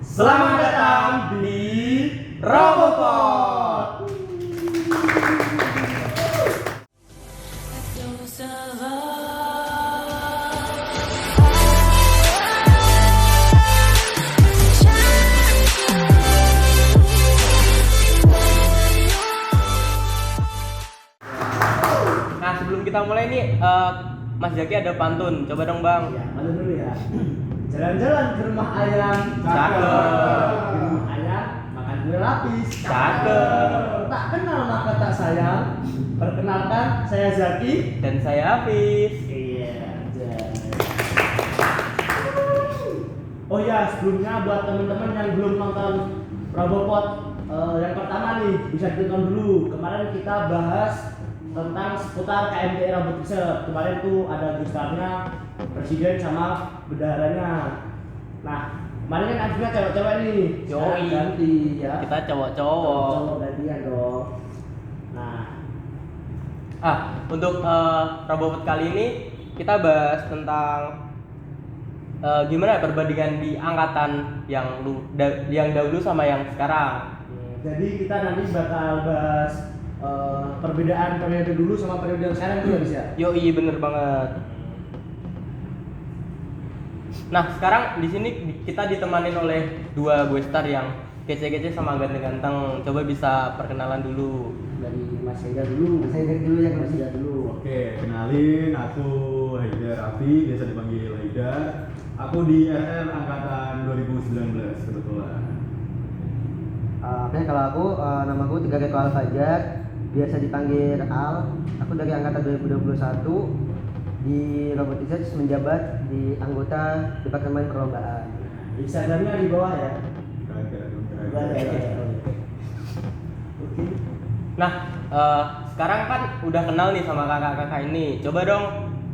Selamat datang di Robopod. Nah, sebelum kita mulai nih, Mas Zaki ada pantun. Coba dong, Bang. Ya, malu dulu ya. Jalan-jalan ke rumah ayam, Cakep. Di rumah ayam makan kue lapis, Cakep. Tak kenal maka tak sayang. Perkenalkan, saya Zaki. Dan saya Hafiz. Iya. Oh ya, sebelumnya buat teman-teman yang belum nonton Robopod, yang pertama nih bisa ditonton dulu. Kemarin kita bahas tentang seputar KMTI Robotics. Kemarin tuh ada gestarnya, presiden sama bendaharanya. Nah, kemarin kan akhirnya cewek-cewek nih. Sekarang Yoi. ganti ya. Kita cowok-cowok. Cowok gantian dong. Nah, Untuk Robopod kali ini kita bahas tentang gimana ya perbandingan di angkatan yang dahulu sama yang sekarang. jadi kita nanti bakal bahas perbedaan periode dulu sama periode yang sekarang juga bisa. Yoi, bener banget. Nah, sekarang di sini kita ditemanin oleh dua gue star yang kece-kece sama ganteng-ganteng. Coba bisa perkenalan dulu. Dari Mas Haidar dulu. Mas Haidar dulu ya, Mas Haidar dulu. Oke, kenalin, aku Haidar Raffi, biasa dipanggil Haidar. Aku di RR angkatan 2019 kebetulan. Oke, kalau aku nama aku Tiga Reko Al Fajar, biasa dipanggil Al. Aku dari angkatan 2021 di Robotics menjabat di anggota Departemen Perlombaan. Instagramnya di bawah ya. Oke. Nah, sekarang kan udah kenal nih sama kakak-kakak ini. Coba dong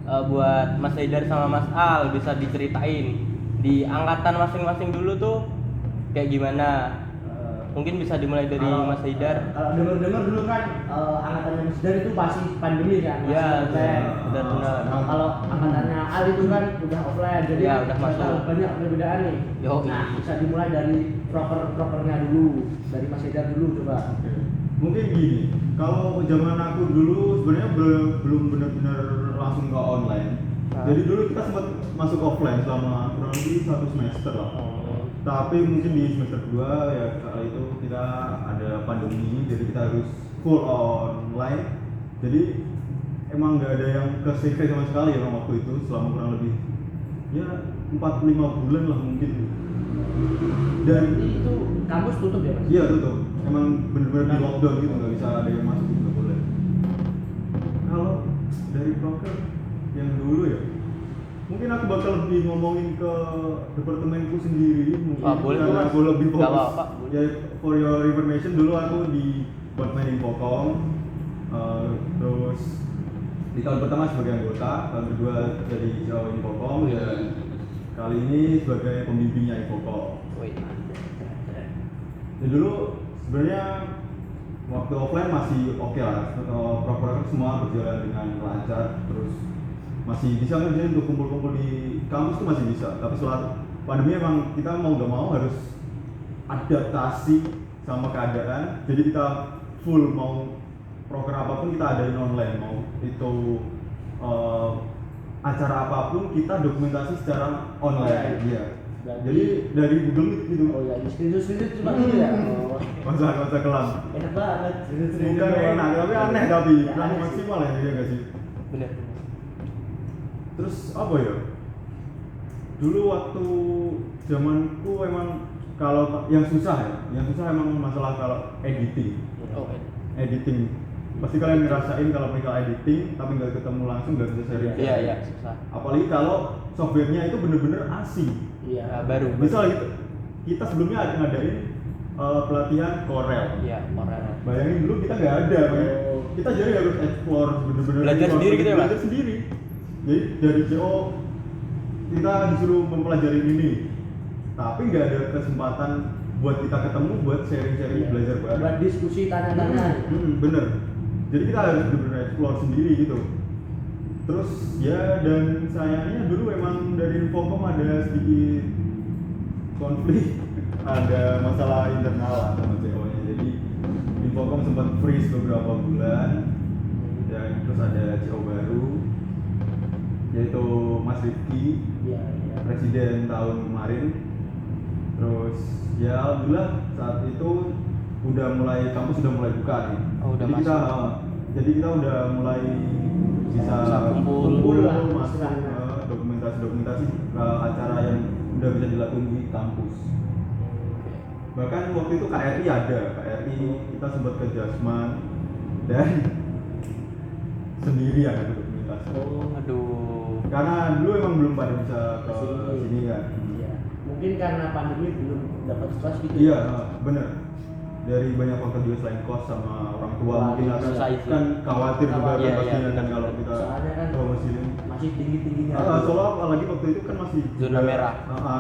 buat Mas Haidar sama Mas Al bisa diceritain di angkatan masing-masing dulu tuh kayak gimana. Mungkin bisa dimulai dari Mas Haidar. Kalau dengar dulu kan angkatannya Mas Haidar itu masih pandemi kan. Masih Iya, offline. benar. Kalau angkatannya Al itu kan udah offline, jadi Ya, udah masuk. banyak perbedaan nih. Yoi. Nah, bisa dimulai dari propernya dulu, dari Mas Haidar dulu coba. Oke. Mungkin gini, kalau zaman aku dulu sebenarnya belum benar-benar langsung ke online. Jadi dulu kita sempat masuk offline selama kurang lebih 1 semester lah. Tapi mungkin di semester 2 ya kali itu kita ada pandemi, jadi kita harus full online. Jadi emang nggak ada yang ke CV sama sekali ya waktu itu selama kurang lebih ya 4-5 bulan lah mungkin. Dan Jadi itu kampus tutup ya, Mas? iya tutup, emang bener-bener di lockdown gitu, nggak bisa ada yang masuk, nggak boleh. Kalau dari proker yang dulu ya, mungkin aku bakal lebih ngomongin ke departemenku sendiri mungkin. Boleh tuh, Karena Mas. aku lebih Nggak fokus. apa-apa, boleh. Ya, for your information, dulu aku di departemen Infocom, terus di tahun pertama sebagai anggota, tahun kedua jadi CEO Infocom, dan kali ini sebagai pembimbingnya Infocom. Woi. Ya dulu sebenarnya waktu offline masih oke lah, proper semua berjalan dengan lancar, terus masih bisa ngerjain untuk kumpul-kumpul di kampus tuh masih bisa. Tapi setelah pandemi emang kita mau nggak mau harus adaptasi sama keadaan, jadi kita full mau proker apapun kita adain online, mau itu acara apapun kita dokumentasi secara online. Iya. Jadi dari Google Meet gitu. Oh ya, di screenshot cuma gitu ya. Oh, Masa kelam. enak banget. Bukan enak, tapi aneh tapi kurang maksimal ya, iya nggak sih? Bener. Terus apa ya? Dulu waktu zamanku emang kalau yang susah emang masalah kalau editing. Oh, Editing. Pasti kalian ngerasain kalau mereka editing tapi nggak ketemu langsung, nggak bisa sharing. iya, susah. Apalagi kalau softwarenya itu bener-bener asing. Iya. Baru. Misal gitu, kita sebelumnya ada ngadain pelatihan Corel. Iya, orang. Bayangin dulu kita nggak ada, Oh. kita jadi harus explore bener-bener Belajar explore, sendiri gitu ya, Mas? belajar sendiri. Jadi dari CO kita disuruh mempelajari ini, tapi nggak ada kesempatan buat kita ketemu buat sharing-sharing Iya. belajar bareng. Buat diskusi tanya-tanya. Bener. Jadi kita harus bener-bener explore sendiri gitu. Terus ya, dan sayangnya dulu emang dari Infocom ada sedikit konflik ada masalah internal lah sama CO-nya. Jadi Infocom sempat freeze beberapa bulan dan terus ada CO baru yaitu Mas Rifki, Iya, iya. presiden tahun kemarin. Terus ya alhamdulillah saat itu kampus sudah mulai buka nih. Oh, udah jadi kita udah mulai bisa Bisa kumpul Kumpul lah, masuk istilahnya. dokumentasi acara yang udah bisa dilakukan di kampus. Bahkan waktu itu KRI kita sempat ke Jasman dan sendirian ada dokumentasi. Oh, Aduh. Karena dulu emang belum pada bisa ke sini kan. Iya. Mungkin karena pandemi belum dapat kelas gitu. Iya, bener. Dari banyak faktor juga selain kos sama orang tua Wah, mungkin akan susah itu. kan khawatir juga Iya, kan iya, pastinya kan bener. kalau kita Soalnya kan promosi ini. masih tinggi-tingginya. Soalnya apalagi waktu itu kan masih Zona merah.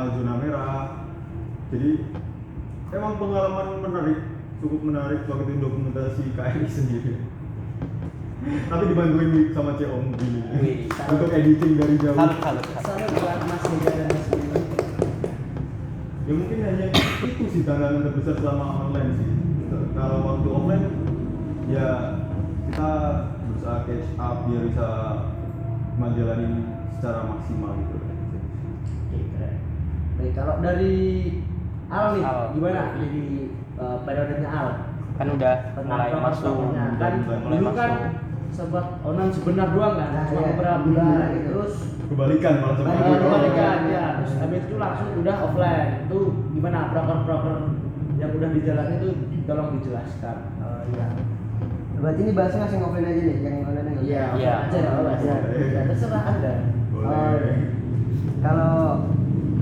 Zona merah. Jadi emang pengalaman menarik, cukup menarik waktu itu dokumentasi KRI sendiri. Tapi dibantuin sama C Om gini Wih, untuk editing dari jauh. Salut. Soalnya buat Mas Hega dan Mas Bima. Ya mungkin hanya itu sih tantangan terbesar selama online sih. Kalau waktu offline ya kita berusaha catch up biar bisa menjalani secara maksimal gitu. Oke, keren. Baik, kalau dari Al nih, Al. gimana jadi periodenya Al? Kan udah Tentang mulai masuk. proper-propernya. Kan mulai dulu kan masuk. sempat online sebentar doang kan, Nah, cuma iya. beberapa bulan Gitu. terus Kebalikan malah sama Nah, gue. kebalikan ya, terus habis itu langsung udah offline. Itu gimana proper yang udah dijalani itu tolong dijelaskan. Oh iya. Berarti ini bahasnya langsung offline aja nih, yang online aja. Iya, Iya. aja ya, aja. Ya, terserah Anda. Boleh. Kalau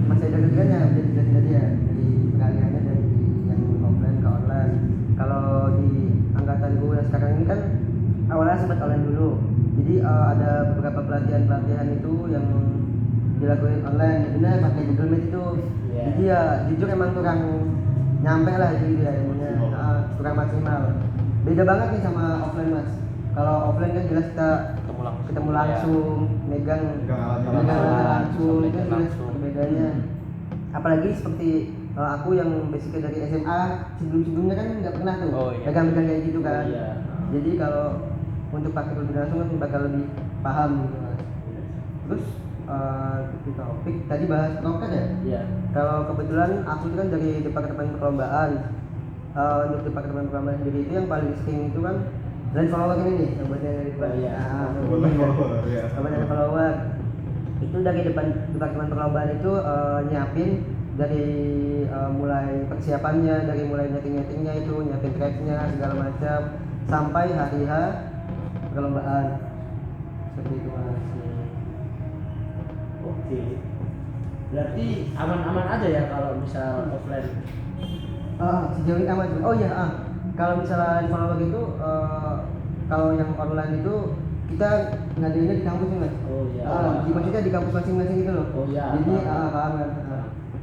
Mas Eda kan ya udah jelas-jelas ya dari peralihannya dari yang offline ke online. Kalau di angkatan gue yang sekarang ini kan awalnya sempat online dulu. Jadi ada beberapa pelatihan itu yang dilakuin online. Benar pakai Google Meet itu. Iya. Jadi ya jujur emang kurang nyampe lah itu gitu ya ilmunya. Kurang maksimal. Beda banget nih sama offline Mas. Kalau offline kan jelas kita ketemu langsung, megang Megang alatnya alatnya langsung, Bisa itu belajar jelas langsung. perbedaannya. Apalagi seperti aku yang basicnya dari SMA, sebelumnya kan nggak pernah tuh Oh, iya. megang-megang kayak gitu kan. Iya. Jadi kalau untuk pakai lebih langsung kan bakal lebih paham gitu Mas. Terus di topik tadi bahas proker ya. Iya. Kalau kebetulan aku itu kan dari departemen perlombaan. Untuk departemen perlombaan sendiri itu yang paling sering itu kan dan follower ini nih, sobatnya dari Oh, iya. Follower, ya. sobatnya follower. Itu dari departemen perlombaan itu nyiapin dari mulai persiapannya, dari mulai nyeting-nyetingnya itu, nyiapin tracknya segala macam sampai hari H perlombaan. Seperti itu Mas. Oke. Berarti aman-aman aja ya kalau misal offline. Sejauh ini aman juga. Oh iya, kalau misalnya di follower itu kalau yang online itu kita ngadainnya di kampus nih Mas. Oh iya. Maksudnya di kampus masing-masing gitu loh. Oh iya. Jadi paham. paham kan.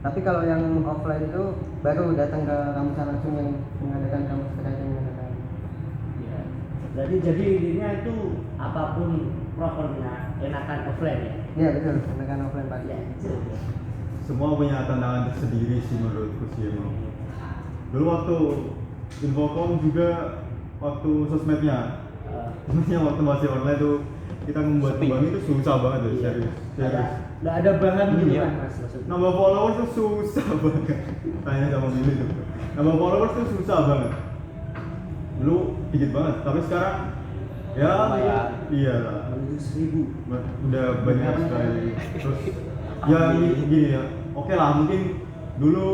Tapi kalau yang offline itu baru datang ke kampus langsung yang mengadakan kampus terkait yang mengadakan. Iya. Berarti jadi intinya itu apapun propernya enakan offline ya. Iya betul, mengadakan offline Pak. Iya. Semua punya tantangan tersendiri sih menurutku sih emang. Dulu waktu Infocom juga waktu sosmednya waktu masih online tuh kita membuat Sepi. kembang itu susah banget ya, Iya. serius. Nggak ada bahan gitu Iya. kan Mas maksudnya. Nambah followers tuh susah banget. Tanya sama Billy tuh. Nambah followers tuh susah banget. Dulu dikit banget, tapi sekarang ya Lumayan. iya lah. Menuju 1000. Udah banyak sekali. Terus ya gini ya. Oke lah mungkin dulu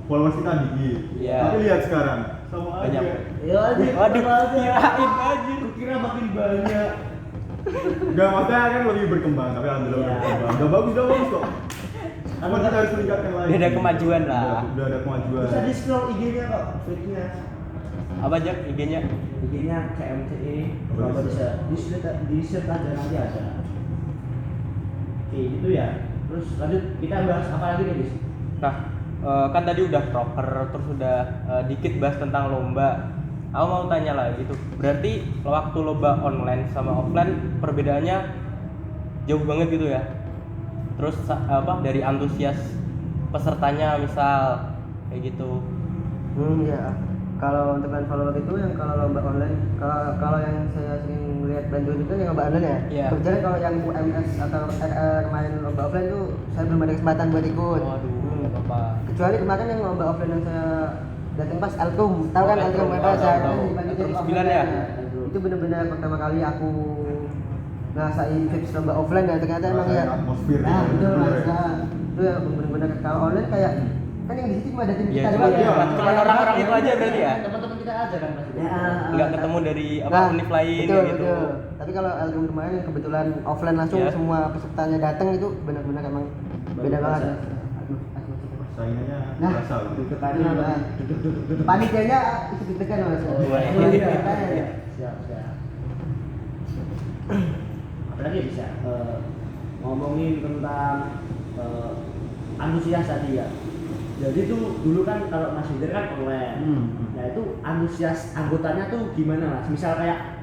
followers kita dikit. Iya. Tapi lihat sekarang sama Banyak. aja. Ya aja. Waduh, sama aja. kirain anjir. Kira makin banyak. Enggak, maksudnya kan lebih berkembang, tapi alhamdulillah Iya. berkembang. Udah bagus kok. Cuma kita harus meningkatkan lagi. Udah ada kemajuan lah. Udah ada kemajuan. Bisa di scroll IG-nya kok, feed-nya. Apa aja IG-nya? IG-nya KMTE. Apa Kalau di bisa di search aja nanti ada. Oke, gitu ya. Terus lanjut kita bahas apa lagi nih, Bis? Nah, kan tadi udah proker, terus udah dikit bahas tentang lomba. Aku mau tanya lagi tuh, berarti waktu lomba online sama offline perbedaannya jauh banget gitu ya? Terus dari antusias pesertanya misal kayak gitu. Ya. Kalau untuk land follower itu yang kalau lomba online, kalau yang saya sering lihat bantu itu yang lomba online ya. Iya. Kebetulan kalau yang UMS atau RR main lomba offline tuh saya belum ada kesempatan buat ikut. Waduh, nggak apa-apa. Kecuali kemarin yang lomba offline yang saya datang pas Elkum, tahu kan Oh, Elkum Elkum, apa saya tahu. di panitia Elkum offline 9 ya? Itu benar-benar pertama kali aku ngerasain vibes lomba offline dan ternyata emang Ngerasain ya. atmosfer Nah, yang betul bener Mas. ya. Nah, itu ya benar-benar kalau online kayak kan yang di situ cuma ada tim Iya, kita cuma doang ya. cuma orang-orang itu aja berarti ya. Teman-teman kita aja kan pasti. Ya, Nggak ketemu dari apa nah, univ lain betul, gitu. betul. Tapi kalau album kemarin yang kebetulan offline langsung Iya. semua pesertanya datang itu benar-benar emang beda Baru banget. biasa. Saingannya Nah, berasa loh. Deg-degannya apa? Deg-deg. Panitianya ikut deg-degan Mas. Oh, iya. Iya. Siap, siap. Apalagi bisa ngomongin tentang antusias tadi ya. Jadi tuh dulu kan kalau Mas Hider kan online. Nah itu antusias anggotanya tuh gimana Mas? Misal kayak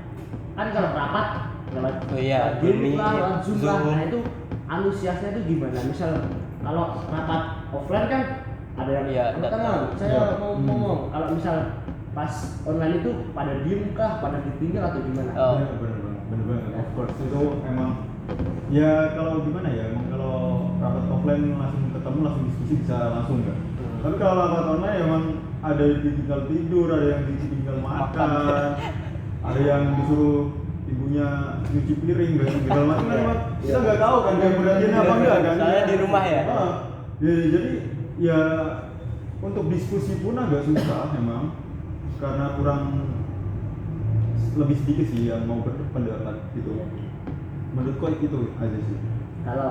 kan kalau rapat lewat Oh iya, game Meet, lah, lewat Zoom lah. Zoom. Nah itu antusiasnya tuh gimana? Misal kalau rapat offline kan ada yang Iya, "Tengah, datang." saya Iya. mau ngomong. Kalau misal pas online itu pada diem kah, pada ditinggal atau gimana? Oh. Bener banget, of course itu emang ya kalau gimana ya, emang kalau rapat offline langsung ketemu langsung diskusi bisa langsung kan. Tapi kalau rapat online emang ada yang ditinggal tidur, ada yang ditinggal makan, ada yang disuruh ibunya cuci piring dan segala macam kan emang kita nggak tahu kan dia berarti apa enggak kan. Soalnya di rumah ya? Jadi ya untuk diskusi pun agak susah memang karena kurang lebih sedikit sih yang mau berpendapat gitu. Menurutku itu aja sih. Kalau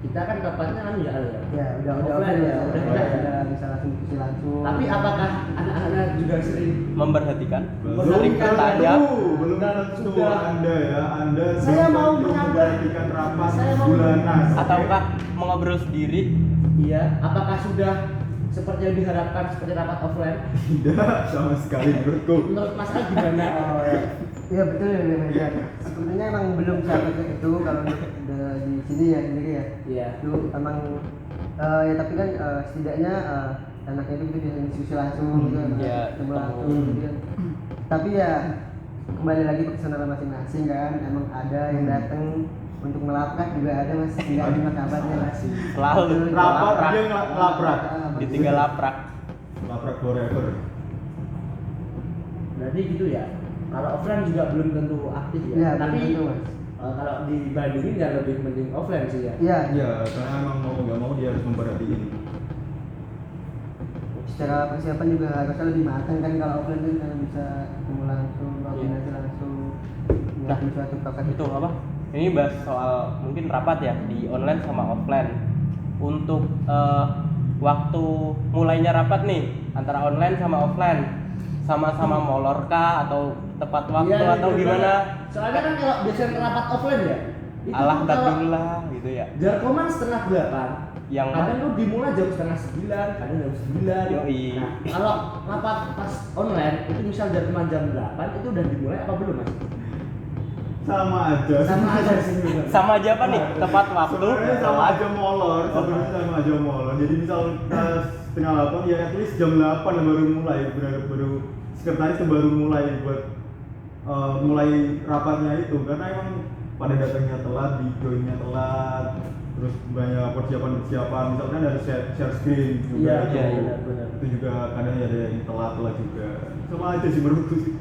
kita kan rapatnya kan ya Al, ya. Ya, udah Offline ya, udah udah bisa langsung diskusi langsung. Tapi apakah anak-anak juga sering Memperhatikan, Belum sering bertanya. belum tentu Anda ya, Anda Saya belum mau tentu menyampaikan- memperhatikan rapat saya mau- bulanan. Ataukah mengobrol sendiri? iya, apakah sudah seperti yang diharapkan seperti rapat offline? Tidak sama sekali menurutku. Menurut Mas Al gimana? Oh ya. Iya betul ya Mas. Sepertinya emang belum sampai ke itu kalau di sini ya sendiri ya. Iya. Itu emang ya tapi kan setidaknya anaknya itu bisa diskusi langsung gitu Iya, ketemu langsung ketemu. gitu kan. Tapi ya kembali lagi ke kesenangan masing-masing kan, emang ada yang datang untuk melaprak juga ada Mas, tinggal di kabarnya Mas. Selalu Rapat laprak. dia ngelaprak. Ditinggal laprak. Laprak forever. Berarti gitu ya. Kalau offline juga belum tentu aktif ya. Iya, Tapi belum tentu, Mas. kalau dibandingin ya lebih mending offline sih ya. Iya. Ya, karena emang mau nggak mau dia harus memperhatiin. Secara persiapan juga harusnya lebih matang kan kalau offline kan karena bisa ketemu langsung, koordinasi langsung, Nah, nyiapin suatu paket Itu apa? Ini bahas soal mungkin rapat ya di online sama offline. Untuk waktu mulainya rapat nih antara online sama offline, sama-sama molor kah atau tepat waktu Iya, atau iya, gimana? Soalnya kan kalau biasanya rapat offline ya. Itu Allah kalau takdirlah gitu ya. Jarkoman setengah 8. Yang Kadang tuh dimulai jam setengah 9, kadang jam 9. Yoi. Nah, kalau rapat pas online itu misal Jarkoman jam 8 itu udah dimulai apa belum Mas? Sama aja. Sama aja sih. bener. sama aja apa nih? Tepat waktu. Sebenarnya sama aja molor, sebenarnya sama aja molor. Jadi misal setengah 8 ya at least jam 8 baru mulai, baru sekretaris tuh baru mulai buat mulai rapatnya itu karena emang pada datangnya telat, di joinnya telat, terus banyak persiapan misalkan ada share screen juga Iya, itu, iya, benar. itu juga kadang ada yang telat juga sama aja sih menurutku sih.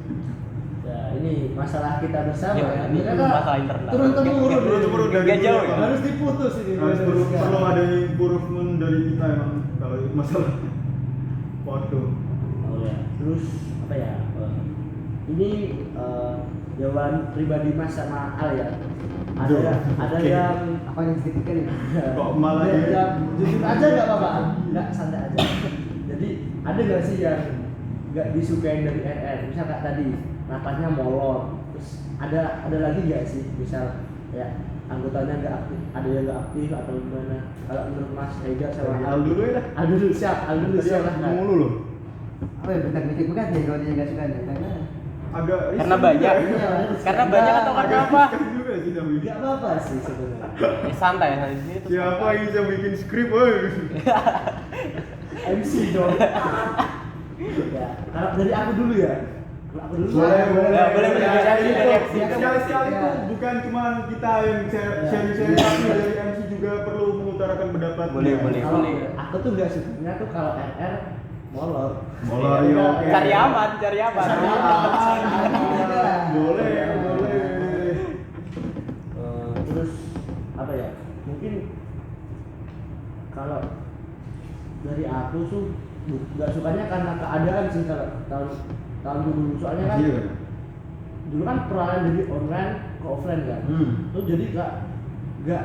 Ya, ini masalah kita bersama Ya, ya. ini Ternyata masalah internal. Turun temurun. Turun-temurun dari Nggak jauh dulu ya? Harus diputus ini. harus perlu Sekarang. ada improvement dari kita emang kalau masalah waktu. Oh ya. Terus apa ya? Ini jawaban pribadi Mas sama Al ya. Ada Duh, ada oke. yang apa yang sedikit kan ya? Kok malah ya, ya? ya, jujur aja nggak apa-apa, nggak santai aja. Jadi ada nggak sih yang nggak disukain dari RR? Misal kayak tadi rapatnya molor, terus ada lagi nggak sih? Misal ya anggotanya nggak aktif, ada yang nggak aktif atau gimana? Kalau menurut Mas Haidar sama Al dulu ya dah. Al dulu siap, Al dulu Tadi siap aku lah. mulu loh. Apa ya bentar dikit bekat ya kalau dia nggak suka nih karena Agak Karena riskan banyak. juga ya. Karena banyak atau karena Agak apa? riskan juga sih tapi. Nggak apa-apa sih sebenarnya. Santai di sini tuh. Siapa yang bisa bikin skrip, woi? MC dong. Ya, kalau dari aku dulu ya. Kalau aku dulu. Boleh, boleh. Ya, boleh, boleh. Ya, Dari itu. MC. Sekali-sekali Ya. itu bukan cuma kita yang sharing-sharing, tapi dari MC juga perlu mengutarakan pendapat. Boleh, boleh. Kalau aku tuh nggak sukanya tuh kalau RR molor. Molor, Ya, yo. ya. Cari aman, cari aman. Cari aman. Boleh, Ya. boleh. Terus apa ya? Mungkin kalau dari aku tuh nggak sukanya karena keadaan sih kalau tahun dulu soalnya kan Iya. dulu kan peralihan dari online ke offline kan. Tuh jadi nggak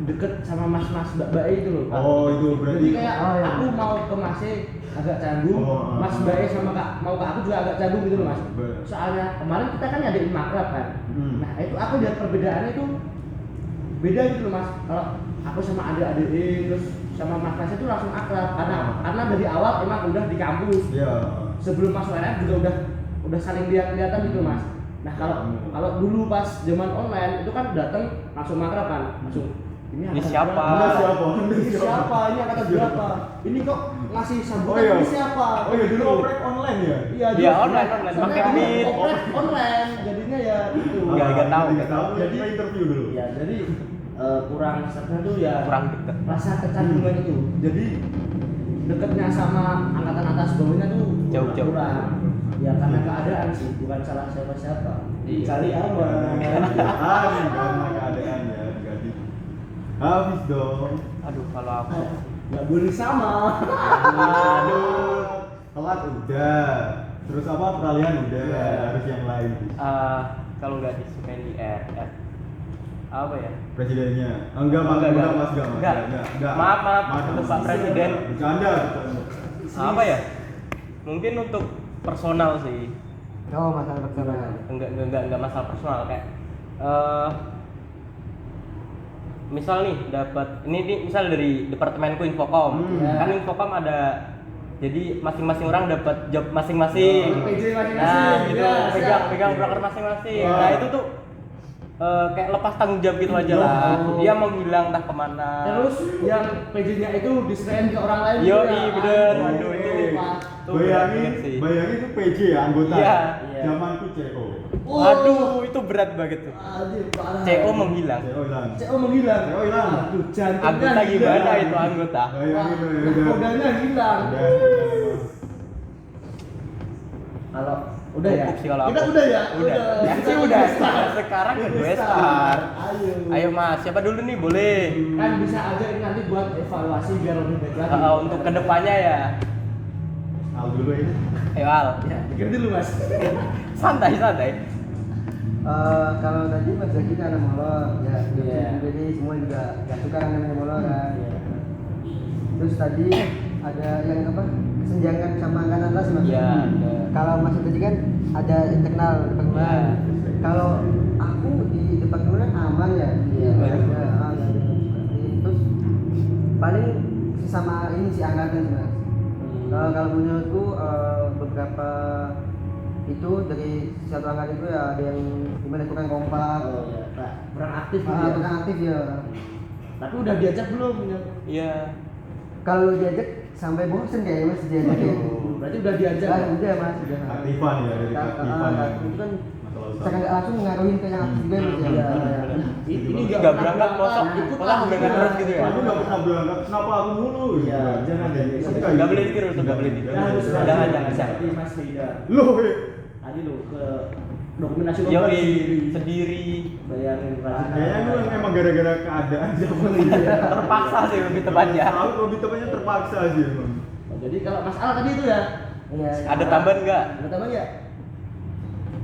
deket sama mas-mas mbak itu loh. Kak. Oh, itu berarti. Jadi kayak Oh, iya. aku mau ke masnya agak canggung, Oh, mas mbak sama kak mau ke aku juga agak canggung gitu loh mas. Bener. Soalnya kemarin kita kan ngadain makrab kan. Nah itu aku lihat perbedaannya itu beda gitu loh mas. Kalau aku sama adik-adik terus sama mas Mas itu langsung akrab karena dari awal emang udah di kampus. Iya. Sebelum masuk RF juga udah saling lihat-lihatan gitu mas. Nah kalau dulu pas zaman online itu kan datang langsung makrab kan, langsung Ini angkatan siapa? berapa? Ini siapa? Ini siapa? Ini angkatan berapa? Ini kok ngasih sambutan Oh iya. ini siapa? Oh iya, dulu oprek online ya? Iya, Iya, dulu- online, soalnya pakai dulu Meet. oprek online, jadinya ya itu. Nggak tahu. Jadi Jadi- kita interview dulu. Ya, jadi kurang serta tuh ya Kurang deket. rasa kecanggungan itu. Jadi deketnya sama angkatan atas bawahnya tuh Jauh-jauh. kurang. Ya karena keadaan sih, bukan salah siapa-siapa. Iya. Cari aman. Karena keadaan ya, jadi habis dong. Aduh, kalau aku Nggak boleh sama. Aduh, telat udah. Terus apa peralihan udah, harus yang lain. kalau nggak disukain di RR apa ya? Presidennya. Enggak, Mas. Enggak. Enggak. Maaf, untuk Pak Presiden. Bercanda. Apa ya? Mungkin untuk personal sih. Oh, masalah personal. Enggak masalah personal kayak misal nih dapat ini misal dari departemenku Infokom. Ya. Kan Infokom ada jadi masing-masing orang dapat job masing-masing. PJ masing-masing, Nah, gitu. ya, Pegang siap. broker masing-masing. Wah. Nah, itu tuh kayak lepas tanggung jawab gitu aja lah. Oh. Dia mau bilang entah kemana. Terus yang PJ-nya itu diserahin ke orang lain. Yo, juga. iya bener. Aduh, Aduh, itu. Pak. Tuh berat banget sih. Bayangin itu PJ ya, anggota. Iya. Zamanku CO. Waduh, itu berat banget tuh. Anjir, parah. CO menghilang. CO hilang. CO menghilang. CO hilang. Aduh, jantungnya Anggota hilang. gimana itu anggota? Bayangin tuh, ya udah. Kodanya hilang. Udah. Kalau udah ya. Cukup sih kalau Kita aku. udah ya. Udah. Ya sih udah. Sekarang ke gue start. Ayo. Ayo Mas, siapa dulu nih? Boleh. Kan bisa aja ini nanti buat evaluasi biar lebih baik lagi. Untuk kedepannya ya. Al dulu ini. Ayo Al. Ya, pikir dulu Mas. Santai. Kalau tadi Mas Zaki kan anak molor, ya. Iya. Jadi semua juga nggak suka kan namanya molor kan. Iya. Terus tadi ada yang apa? Kesenjangan sama angkatan atas Mas. Iya, ada. Kalau Mas tadi kan ada internal departemen. Iya. Kalau aku di departemen aman ya. Iya. Terus paling sesama ini si angkatan sih, Mas. Kalau menurutku beberapa itu dari satu angkatan itu ya ada yang gimana kurang kompak, Oh iya, Pak. Kurang aktif gitu ya. kurang aktif ya. Tapi udah diajak belum? Iya. Kalau diajak sampai bosen kayaknya Mas diajak ya. Berarti udah diajak. Ah, udah Mas, udah. Aktifan ya, dari aktifan ya. Itu kan Masalah secara nggak langsung ngaruhin ke yang aktif juga Mas ya. Iya. Ini nggak berangkat, masa ikut malah lah. berangkat terus gitu ya? Aku nggak pernah berangkat, kenapa aku mulu? Iya, jangan deh. Nggak boleh ditiru tuh, nggak boleh ditiru. Kita harus Jangan, rajin jangan. seperti Mas Rida. Loh, Tadi lo ke dokumentasi Yo, lomba sendiri. sendiri. Bayangin rajin. kayaknya lu emang gara-gara keadaan zaman Terpaksa sih lebih tepatnya. Aku lebih tepatnya terpaksa sih emang. Oh, jadi kalau Mas Al tadi itu ya. Iya. Ada tambahan nggak? Ada tambah ya?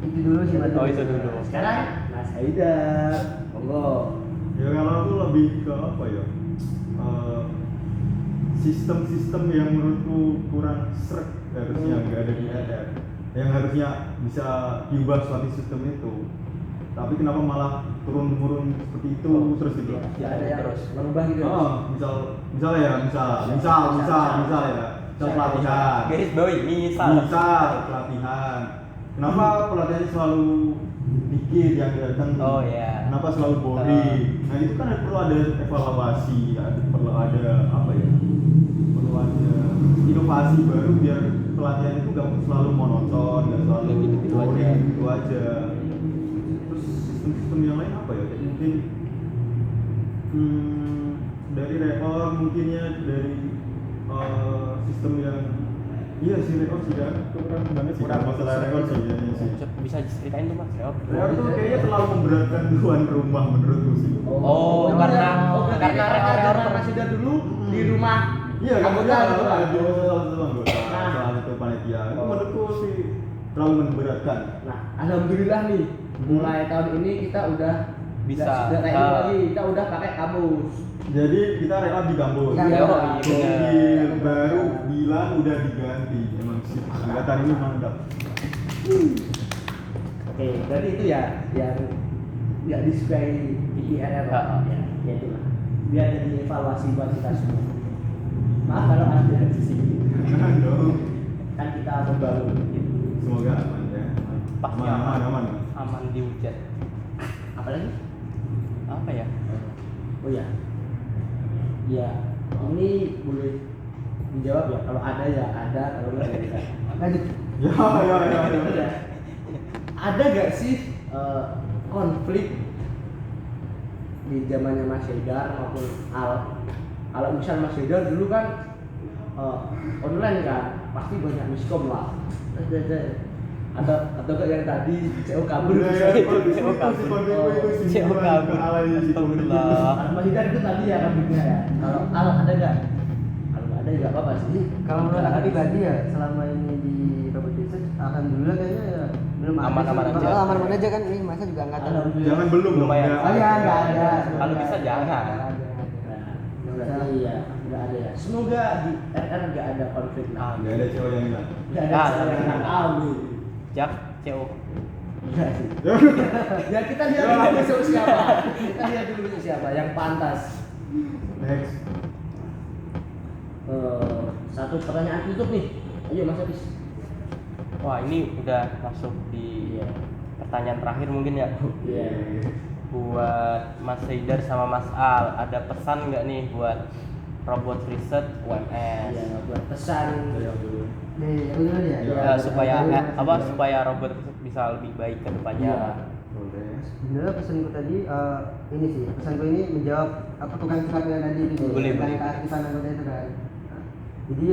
Itu dulu sih Mas. Oh, itu dulu. Sekarang Mas Haidar. Monggo. Ya kalau aku lebih ke apa ya? Sistem-sistem yang menurutku kurang srek harusnya nggak ada di RR. Yang harusnya bisa diubah suatu sistem itu. Tapi kenapa malah turun-turun seperti itu terus gitu? Ya ada yang Terus. merubah gitu. Oh, misal ya, misal ya, pelatihan. Garis bawahi misal. Misal pelatihan. Kenapa pelatihannya selalu dikit yang datang? Oh, iya. Kenapa selalu boring? Nah itu kan perlu ada evaluasi, perlu ada apa ya? Perlu ada inovasi baru biar pelatihan itu nggak selalu monoton, nggak selalu Yang gitu-gitu aja. boring gitu aja. Terus sistem yang lain apa ya? Kayak mungkin dari rekor mungkin ya, dari sistem yang iya sih rekor sih kan kurang banget sih Kurang. masalah rekor sih ya, iya sih. Bisa diceritain tuh mas Reop? Rekor tuh kayaknya terlalu memberatkan tuan rumah menurutku sih. Oh, karena- berarti karena karena rekor- masih dari dulu di rumah Iya kan anggota gitu kan. di salah satu anggota Nah. salah satu panitia itu Oh. menurutku sih terlalu memberatkan. Nah, alhamdulillah nih, mulai tahun ini kita udah Bisa. sudah kayak gitu lagi, kita udah pakai kamus. Jadi kita rekor di kampus. Iya, iya, Gokil, baru bilang udah diganti. Emang sih angkatan ini mantap. Oke, berarti itu ya yang nggak disukai IPRR Ah. ya itu lah. Biar jadi evaluasi buat kita semua. Maaf kalau ada di sini. Dong. Kan kita membangun gitu. Semoga aman ya. Pasti aman, aman. Aman dihujat. Apalagi? Apa ya? Oh ya. Ya, ini boleh dijawab ya. Kalau ada ya ada, kalau enggak ya enggak. Lanjut. Ya. Ada gak sih konflik di zamannya Mas Haidar maupun Al? Kalau misal Mas Haidar dulu kan online kan, pasti banyak miskom lah. Atau kayak yang tadi CO kabur Udah bisa. ya, kalau di situ sih konflikku itu sih Cek bukan kabur. alay sih konflik itu. Astagfirullah. Kalau Mas Haidar itu tadi ya konfliknya ya. Kalau Al ada gak? Kalau nggak ada ya nggak apa-apa sih. Kalau menurut aku pribadi ya, selama ini di Robot Research, alhamdulillah kayaknya ya belum ada. Aman-aman sih. aja. Oh, aman-aman aja kan, ini masa juga angkatan. Alhamdulillah. Jangan belum dong. Lumayan. ya. Oh iya, nggak ada. Kalau bisa jangan. Nggak ada. Nah, berarti ya nggak ada ya. Semoga di RR nggak ada konflik lah. Nggak ada cewek yang hilang. Nggak ada Ah, cewek yang benar. amin. Jak, CO. Iya sih. Ya kita lihat dulu besok siapa. Kita lihat dulu besok siapa yang pantas. Next. Satu pertanyaan tutup nih. Ayo Mas Hafiz. Wah ini udah masuk di pertanyaan terakhir mungkin ya. Iya. Buat Mas Haidar sama Mas Al, ada pesan nggak nih buat Robot Research UMS? Iya, buat pesan. Nih, aku dulu ya. Iya. Supaya robot Research bisa lebih baik ke depannya. Iya. Boleh. Sebenarnya pesanku tadi ini sih, pesanku ini menjawab apa tukang curhat yang tadi itu Boleh, tentang boleh. keaktifan anggota itu kan. Nah, jadi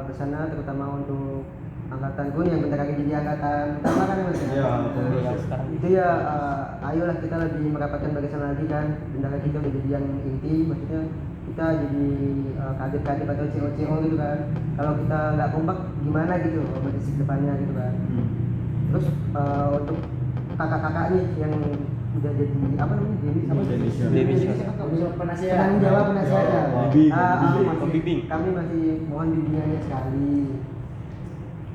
pesannya terutama untuk angkatanku nih yang bentar lagi jadi angkatan utama kan ya Mas? Iya, pengurus. Yang sekarang Itu ya ayolah kita lebih merapatkan barisan lagi kan. Bentar lagi kita udah jadi yang inti, maksudnya kita jadi kadep-kadep atau CO-CO gitu kan. Kalau kita nggak kompak gimana gitu kompetisi depannya gitu kan. Terus untuk kakak-kakak nih yang udah jadi apa namanya Demission. Demission. Penasihat. penanggung jawab penasihat ya. Bimbing. Pembimbing. Kami masih mohon bimbingannya sekali.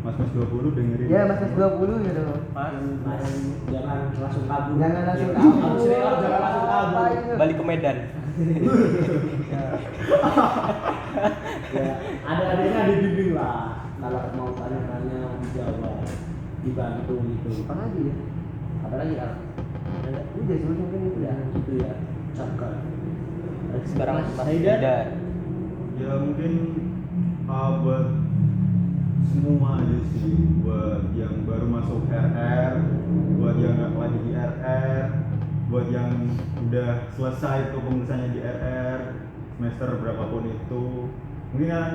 Mas 20 dengerin. Ya Mas 20 gitu. Mas, jangan langsung kabur. Jangan langsung Iya. kabur. Harus real, jangan langsung kabur. Ngapain lu? Balik ke Medan. Ya, ada-adanya dibimbing lah. Kalau mau tanya-tanya dijawab, dibantu gitu. Apa lagi ya? Apalagi Al? Ada nggak? Udah sih mungkin itu Udah, ya. itu ya. Cakep. Sekarang Mas Mas Haidar. Haidar. Ya mungkin buat semua aja sih, buat yang baru masuk RR, buat yang nggak lagi di RR, buat yang udah selesai kepengurusannya di RR semester berapapun itu, mungkin kan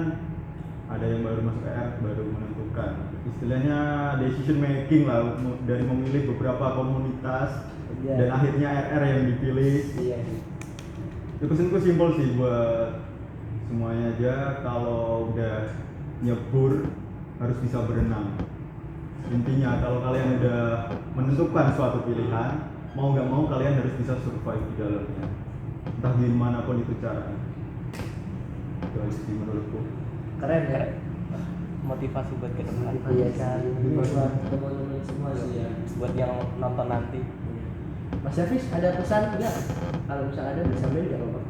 ada yang baru masuk RR baru menentukan istilahnya decision making lah dari memilih beberapa komunitas Iya. dan akhirnya RR yang dipilih. Iya sih. Ya pesanku simpel sih buat semuanya aja, kalau udah nyebur harus bisa berenang. Intinya kalau kalian udah menentukan suatu pilihan, mau nggak mau kalian harus bisa survive di dalamnya. Entah gimana pun itu caranya. Itu aja sih menurutku. Keren ya. Motivasi buat ke depan. Iya sekali. Ini buat teman-teman semua sih ya. Buat yang nonton nanti. Mas Hafiz ada pesan nggak? Kalau misalnya ada bisa main nggak apa-apa.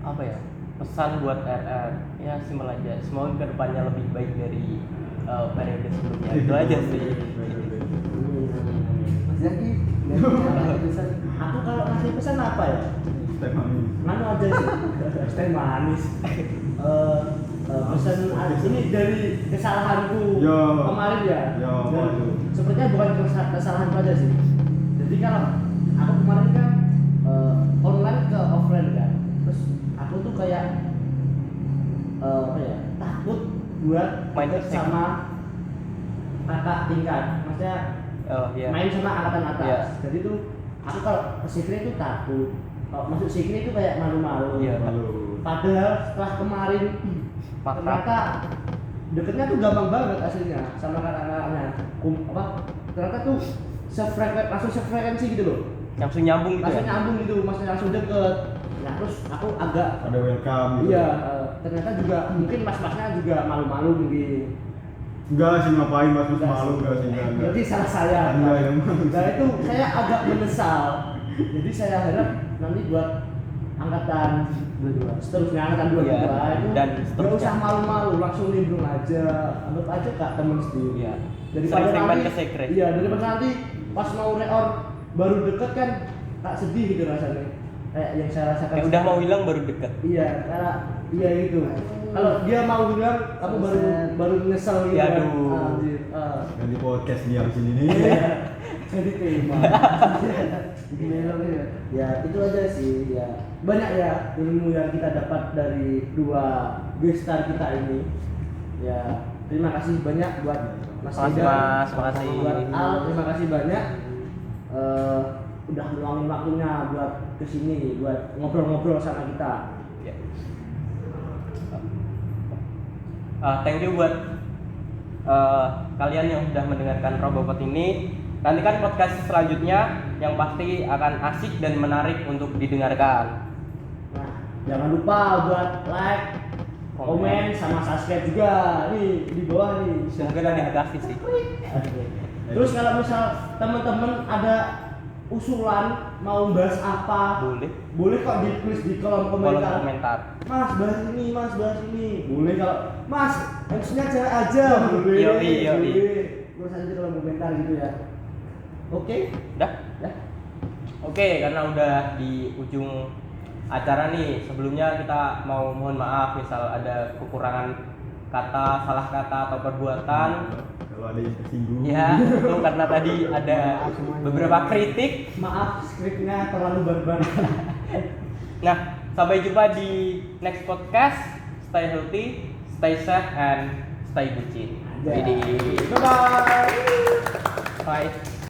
Apa ya? Pesan buat RR. Ya simpel aja. Semoga ke depannya lebih baik dari periode sebelumnya. Itu aja sih. Mas Zaki, ada pesan. Aku kalau ngasih pesan apa ya? Teh manis. Mana aja sih? Teh manis. pesan ini dari kesalahanku Ya. kemarin ya. Ya, Dan waduh. sepertinya bukan kesalahan aja sih. Jadi kalau aku kemarin kan online ke offline kan, terus aku tuh kayak apa ya, takut buat Main deket fisik. sama kakak tingkat, maksudnya Oh iya. main sama angkatan atas. Iya. Jadi tuh aku kalau ke Sikri itu takut, kalau masuk Sikri itu kayak malu-malu. Iya. Lalu Padahal setelah kemarin Makrab. ternyata deketnya tuh gampang banget aslinya sama kakak-kakaknya. Ternyata tuh langsung sefrekuensi gitu loh. Langsung nyambung gitu Langsung ya. nyambung gitu, maksudnya langsung deket. Nah terus aku agak ada welcome gitu. iya ternyata juga mungkin mas-masnya juga malu-malu mungkin. Enggak sih, ngapain mas Enggak malu sih. enggak sih, enggak. Jadi salah saya. Enggak, yang malu. Nah itu saya agak menyesal. Jadi saya harap nanti buat angkatan seterusnya angkatan 22 Iya, itu dan nggak seterusnya. usah malu-malu, langsung nimbrung aja, anggap aja kak temen sendiri. Iya. Daripada Sering-sering main nanti, ke sekre. iya daripada nanti pas mau reor baru deket kan tak sedih gitu rasanya. Kayak yang saya rasakan. Kayak udah mau hilang baru deket. Iya, karena iya gitu. Kalau dia mau bilang, aku baru nyesel gitu. Ya, kan. aduh. Anjir. Dan di podcast dia di sini nih. Iya. Jadi tema. Ya itu aja sih ya. Banyak ya ilmu yang kita dapat dari dua gestar kita ini. Ya terima kasih banyak buat Mas Makasih, Ida, Mas. Makasih. buat Al, terima kasih banyak. Udah meluangin waktunya buat kesini, buat ngobrol-ngobrol sama kita. Ya. Thank you buat kalian yang sudah mendengarkan Robopod ini. Nantikan podcast selanjutnya yang pasti akan asik dan menarik untuk didengarkan. Nah, jangan lupa buat like, komen, sama subscribe juga. Nih di bawah nih. Semoga nanti dikasih sih. Oke. Terus kalau misal teman-teman ada usulan mau bahas apa, Boleh. boleh kok ditulis di kolom Kolom komentar. komentar. Mas bahas ini, Mas bahas ini. Boleh kalau Mas MC-nya cewek aja, boleh. Yoi, yoi. Boleh. Terus aja di kolom komentar gitu ya. Oke, Udah? ya. Oke, karena udah di ujung acara nih, sebelumnya kita mau mohon maaf misal ada kekurangan kata, salah kata atau perbuatan. Kalau ada yang tersinggung. Ya, itu karena tadi ada beberapa kritik. Maaf skripnya terlalu barbar. Nah, sampai jumpa di next podcast. Stay healthy, stay safe, and stay bucin. Anjay. Widih. Bye bye. Bye.